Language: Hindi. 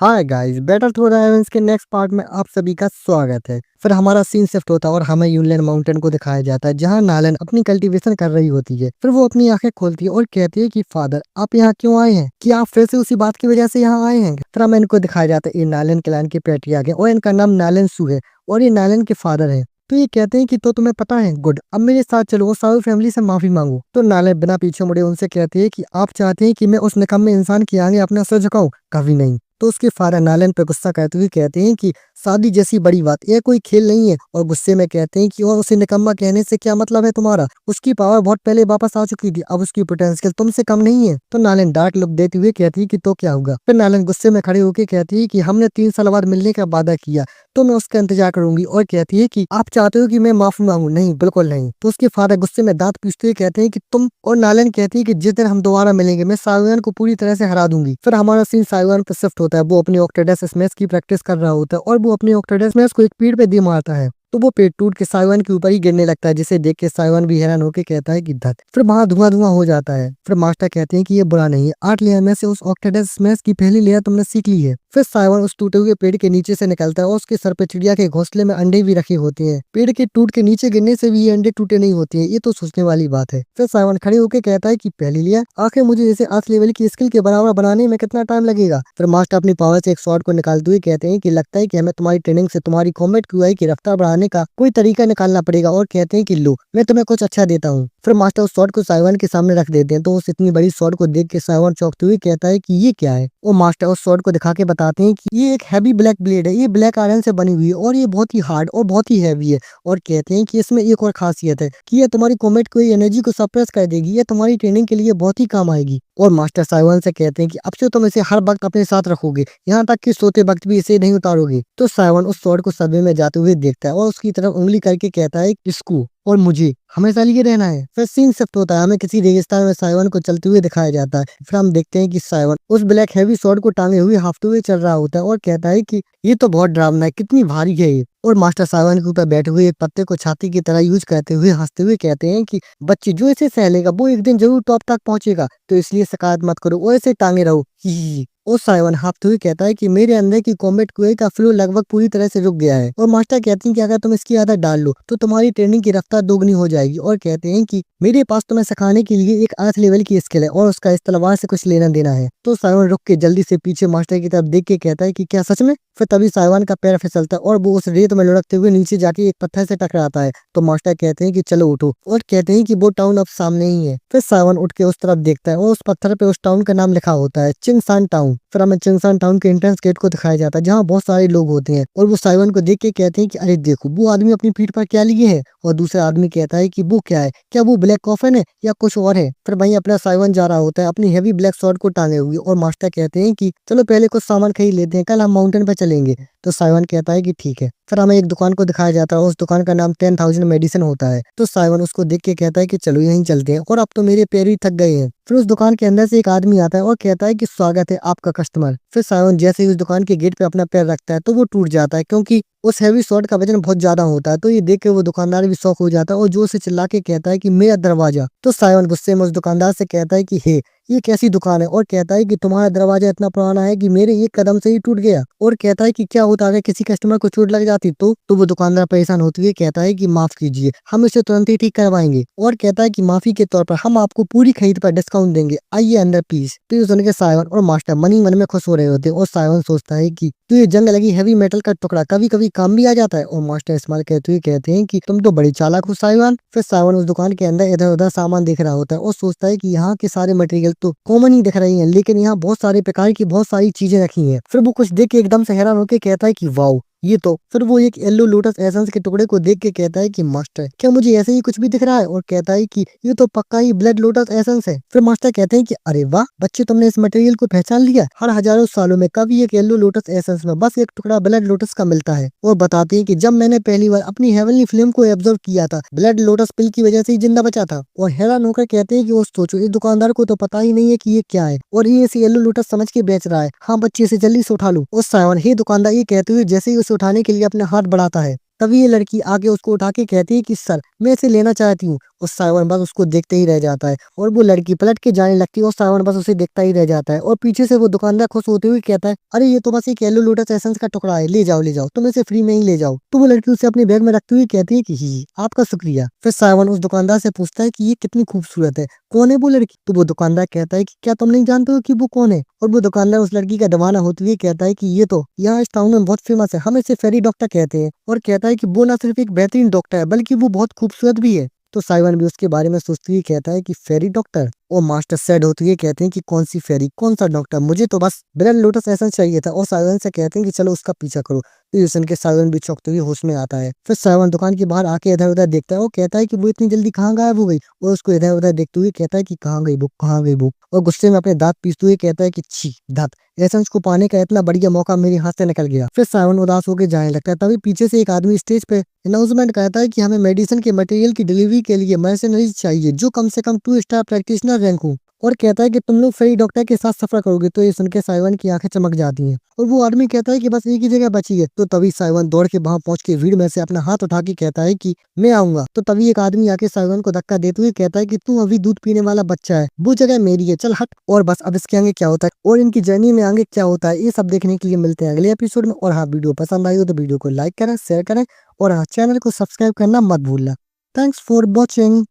Hi guys, better through diamonds के नेक्स्ट पार्ट में आप सभी का स्वागत है। फिर हमारा सीन शिफ्ट होता है और हमें यूनियन माउंटेन को दिखाया जाता है जहां नालन अपनी कल्टीवेशन कर रही होती है। फिर वो अपनी आंखें खोलती है और कहती है कि फादर, आप यहाँ क्यों आए हैं? कि आप फिर से उसी बात की वजह से यहाँ आए हैं? फिर हमें इनको दिखाया जाता है ये नालन क्लैन के पैट्रियार्क हैं और इनका नाम नालन सू है और ये नालन के फादर है। तो ये कहते हैं कि तो तुम्हें पता है, गुड, अब मेरे साथ चलो और सारी फैमिली से माफी मांगो। तो नालन बिना पीछे मुड़े उनसे कहती है कि आप चाहते हैं कि मैं उस निकम्मे इंसान के आगे अपना सर झुकाऊं? कभी नहीं। तो उसके फादर नालन पे गुस्सा करते हुए कहते हैं कि शादी जैसी बड़ी बात, यह कोई खेल नहीं है। और गुस्से में कहते हैं कि और उसे निकम्मा कहने से क्या मतलब है तुम्हारा? उसकी पावर बहुत पहले वापस आ चुकी थी, अब उसकी पोटेंशियल तुमसे कम नहीं है। तो नालन डार्क लुक देते हुए कहती है कि तो क्या होगा? फिर नालन गुस्से में खड़े होकर कहती है कि हमने 3 साल बाद मिलने का वादा किया, तो मैं उसका इंतजार करूंगी। और कहती है कि आप चाहते हो कि मैं माफी मांगू? नहीं, बिल्कुल नहीं। तो उसके फादर गुस्से में दांत पीसते हुए कहते हैं कि तुम, और नालन कहती है कि जिस दिन हम दोबारा मिलेंगे मैं साइवन को पूरी तरह से हरा दूंगी। फिर हमारा सीन साइवन पर शिफ्ट होता है। वो अपनी ऑक्टोडस स्मैश की प्रैक्टिस कर रहा होता है और वो अपनी ऑक्टोडस स्मैश को एक पेड़ पे दे मारता है। तो वो पेड़ टूट के साइवन के ऊपर ही गिरने लगता है, जिसे देख के साइवन भी हैरान होकर कहता है कि धत। फिर वहां धुआं धुआं हो जाता है। फिर मास्टर कहते हैं कि ये बुरा नहीं है, 8 लेयर में से उस ऑक्टोडस स्मैश की पहली लेयर तुमने सीख ली है। फिर साइवन उस टूटे हुए पेड़ के नीचे से निकलता है और उसके सर पे चिड़िया के घोंसले में अंडे भी रखे होते हैं। पेड़ के टूट के नीचे गिरने से भी ये अंडे टूटे नहीं होते हैं, ये तो सोचने वाली बात है। फिर साइवन खड़े होकर कहता है कि पहली लेयर, आखिर मुझे जैसे 8 लेवल की स्किल के बराबर बनाने में कितना टाइम लगेगा? फिर मास्टर अपनी पावर से एक शॉट को निकालते हुए कहते हैं कि लगता है कि हमें तुम्हारी ट्रेनिंग से तुम्हारी कॉम्बैट क्यूआई की रफ्तार बढ़ाने का कोई तरीका निकालना पड़ेगा। और कहते हैं कि लो, मैं तुम्हें कुछ अच्छा देता हूँ। फिर मास्टर उस शॉट को साइवन के सामने रख देते हैं। तो उस इतनी बड़ी शॉट को देख के साइवन चौंकते हुए कहता है कि ये क्या है? और मास्टर उस शॉट को दिखा के बताते हैं कि ये एक हैवी ब्लैक ब्लेड है, ये ब्लैक आयरन से बनी हुई है और ये बहुत ही हार्ड और बहुत ही हैवी है। और कहते हैं कि इसमें एक और खासियत है कि ये तुम्हारी कॉम्बैट की एनर्जी को सप्रेस कर देगी, ये तुम्हारी ट्रेनिंग के लिए बहुत ही काम आएगी। और मास्टर साइवन से कहते हैं कि अब से तुम इसे हर वक्त अपने साथ रखोगे, यहाँ तक कि सोते वक्त भी इसे नहीं उतारोगे। तो साइवन उस शॉट को सदमे में जाते हुए देखता है और उसकी तरफ उंगली करके कहता है इसको और मुझे हमेशा लिए रहना है। फिर सीन शिफ्ट होता है, हमें किसी रेगिस्तान में साइवन को चलते हुए दिखाया जाता है। फिर हम देखते हैं कि साइवन उस ब्लैक हैवी स्वॉर्ड को टांगे हुए हाफते हुए चल रहा होता है और कहता है कि ये तो बहुत डरावना है, कितनी भारी है ये। और मास्टर साइवन के ऊपर बैठे हुए एक पत्ते को छाती की तरह यूज करते हुए हंसते हुए कहते हैं कि बच्चे, जो इसे सह लेगा वो एक दिन जरूर टॉप तक पहुंचेगा, तो इसलिए शिकायत मत करो और इसे टांगे रहो। ही। और साइवन हाफते हुए कहता है कि मेरे अंदर की कॉम्बैट क्यूआई का फ्लो लगभग पूरी तरह से रुक गया है। और मास्टर कहते हैं कि अगर तुम इसकी आदत डाल लो तो तुम्हारी ट्रेनिंग की रफ्तार दोगुनी हो जाएगी। और कहते हैं कि मेरे पास तुम्हें सिखाने के लिए एक 8 लेवल की स्किल है और उसका इस तलवार से कुछ लेना देना है। तो साइवन रुक के जल्दी से पीछे मास्टर की तरफ देख के कहता है कि क्या सच में? फिर तभी साइवन का पैर फिसलता है और वो उस रेत में लुढ़कते हुए नीचे जाके एक पत्थर से टकराता है। तो मास्टर कहते हैं कि चलो उठो और कहते हैं कि वो टाउन अब सामने ही है। फिर साइवन उठ के उस तरफ देखता है और उस पत्थर पे उस टाउन का नाम लिखा होता है, चिंगसान टाउन। फिर हमें चिंगसान टाउन के एंट्रेंस गेट को दिखाया जाता है जहाँ बहुत सारे लोग होते हैं और वो साइवन को देख के कहते हैं कि अरे देखो, वो आदमी अपनी पीठ पर क्या लिए है? और दूसरा आदमी कहता है कि वो क्या है, क्या वो ब्लैक कॉफिन है या कुछ और है? फिर वहीं अपना साइवन जा रहा होता है अपनी हैवी ब्लैक स्वॉर्ड को टांगे हुए और मास्टर कहते हैं कि चलो पहले कुछ सामान खरीद लेते हैं, कल हम माउंटेन पर चलेंगे। तो साइवन कहता है कि ठीक है। फिर हमें एक दुकान को दिखाया जाता है और उस दुकान का नाम 10,000 मेडिसिन होता है। तो साइवन उसको देख के कहता है कि चलो यहीं चलते हैं, और अब तो मेरे पैर ही थक गए हैं। फिर उस दुकान के अंदर से एक आदमी आता है और कहता है कि स्वागत है आपका कस्टमर। फिर साइवन जैसे ही उस दुकान के गेट पे अपना पैर रखता है तो वो टूट जाता है, क्योंकि उस हैवी स्वॉर्ड का वजन बहुत ज्यादा होता है। तो ये देख के वो दुकानदार भी शौक हो जाता है और जोर से चिल्ला के कहता है कि मेरा दरवाजा। तो साइवन गुस्से में उस दुकानदार से कहता है कि हे, ये कैसी दुकान है? और कहता है कि तुम्हारा दरवाजा इतना पुराना है कि मेरे एक कदम से ही टूट गया। और कहता है कि क्या होता अगर किसी कस्टमर को चोट लग जाती तो वो दुकानदार परेशान होते हुए कहता है कि माफ कीजिए, हम इसे तुरंत ही ठीक करवाएंगे। और कहता है कि माफी के तौर पर हम आपको पूरी खरीद पर डिस्काउंट देंगे, आइए अंदर प्लीज। तो ये सुन के साइवन और मास्टर मन ही मन में खुश हो रहे होते हैं और साइवन सोचता है कि तो ये जंग लगी हैवी मेटल का टुकड़ा कभी कभी काम भी आ जाता है। और मास्टर इस्तेमाल करते हुए कहते हैं कि तुम तो बड़ी चालाक हो साइवन। फिर साइवन उस दुकान के अंदर इधर उधर सामान देख रहा होता है और सोचता है कि यहाँ के सारे मटेरियल तो कॉमन ही दिख रही हैं, लेकिन यहाँ बहुत सारे प्रकार की बहुत सारी चीजें रखी हैं। फिर वो कुछ देख के एकदम से हैरान होकर कहता है कि वाओ, ये तो। फिर वो एक येलो लोटस एसेंस के टुकड़े को देख के कहता है कि मास्टर, क्या मुझे ऐसे ही कुछ भी दिख रहा है? और कहता है कि ये तो पक्का ही ब्लड लोटस एसेंस है। फिर मास्टर कहते हैं कि अरे वाह बच्चे, तुमने इस मटेरियल को पहचान लिया। हर हजारों सालों में कभी एक येलो लोटस एसेंस में बस एक टुकड़ा ब्लड लोटस का मिलता है। और बताते हैं कि जब मैंने पहली बार अपनी हेवनली फ्लेम को एब्जॉर्व किया था, ब्लड लोटस पिल की वजह से ही जिंदा बचा था। और हैरान होकर कहते हैं कि वो सोचो, इस दुकानदार को तो पता ही नहीं है कि ये क्या है और ये इसे येलो लोटस समझ के बेच रहा है। हाँ बच्चे, इसे जल्दी से उठा लो। उस साइवन, हे दुकानदार, ये कहते हुए जैसे ही उसे उठाने के लिए अपने हाथ बढ़ाता है, तभी ये लड़की आके उसको उठा के कहती है कि सर मैं इसे लेना चाहती हूँ। और सावन बस उसको देखते ही रह जाता है और वो लड़की पलट के जाने लगती है और सावन बस उसे देखता ही रह जाता है। और पीछे से वो दुकानदार खुश होते हुए कहता है, अरे ये तो बस एक येलो लोटस एसेंस का टुकड़ा है, ले जाओ तुम इसे फ्री में ही ले जाओ। तो वो लड़की उसे अपने बैग में रखते हुए कहती है कि ही आपका शुक्रिया। फिर सावन उस दुकानदार से पूछता है कि ये कितनी खूबसूरत है, कौन है वो लड़की। तो वो दुकानदार कहता है कि क्या तुम नहीं जानते हो कि वो कौन है। और वो दुकानदार उस लड़की का दीवाना होते हुए कहता है कि ये तो यहाँ इस टाउन में बहुत फेमस है, हम इसे फेरी डॉक्टर कहते हैं। और कहता है कि वो ना सिर्फ एक बेहतरीन डॉक्टर है बल्कि वो बहुत खूबसूरत भी है। तो साइवन भी उसके बारे में सोचते हुए कहता है कि फेरी डॉक्टर। और मास्टर सैड होते हुए कहते हैं कि कौन सी फेरी, कौन सा डॉक्टर, मुझे तो बस ब्लड लोटस एसेंस चाहिए था। और साइवन से कहते हैं कि चलो उसका पीछा करो। तो ये सुन के साइवन भी चौंकते हुए होश में आता है। फिर साइवन दुकान के बाहर आके इधर उधर देखता है और कहता है कि वो इतनी जल्दी कहाँ गायब हो गई। और उसको इधर उधर देखते हुए कहता है कि कहाँ गई वो, कहाँ गई वो। और गुस्से में अपने दांत पीसते हुए कहता है कि छी दांत, एसेंस को पाने का इतना बढ़िया मौका मेरे हाथ से निकल गया। फिर साइवन उदास होकर जाने लगता है। तभी पीछे से एक आदमी स्टेज पे अनाउंसमेंट करता है कि हमें मेडिसिन के मटेरियल की डिलीवरी के लिए मर्सेनरीज चाहिए जो कम से कम 2 स्टार प्रैक्टिशनर रैंक हो। और कहता है कि तुम लोग फेरी डॉक्टर के साथ सफर करोगे। तो ये सुन के साइवन की आंखें चमक जाती हैं और वो आदमी कहता है कि बस एक ही जगह बची है। तो तभी साइवन दौड़ के वहां पहुंच के भीड़ में से अपना हाथ उठा के कहता है कि मैं आऊंगा। तो तभी एक आदमी आके साइवन को धक्का देते हुए कहता है कि तू अभी दूध पीने वाला बच्चा है, वो जगह मेरी है, चल हट। और बस अब इसके आगे क्या होता है और इनकी जर्नी में आगे क्या होता है ये सब देखने के लिए मिलते हैं अगले एपिसोड में। और हाँ, वीडियो पसंद आई हो तो वीडियो को लाइक करें, शेयर करें और हाँ, चैनल को सब्सक्राइब करना मत भूलना। Thanks for watching.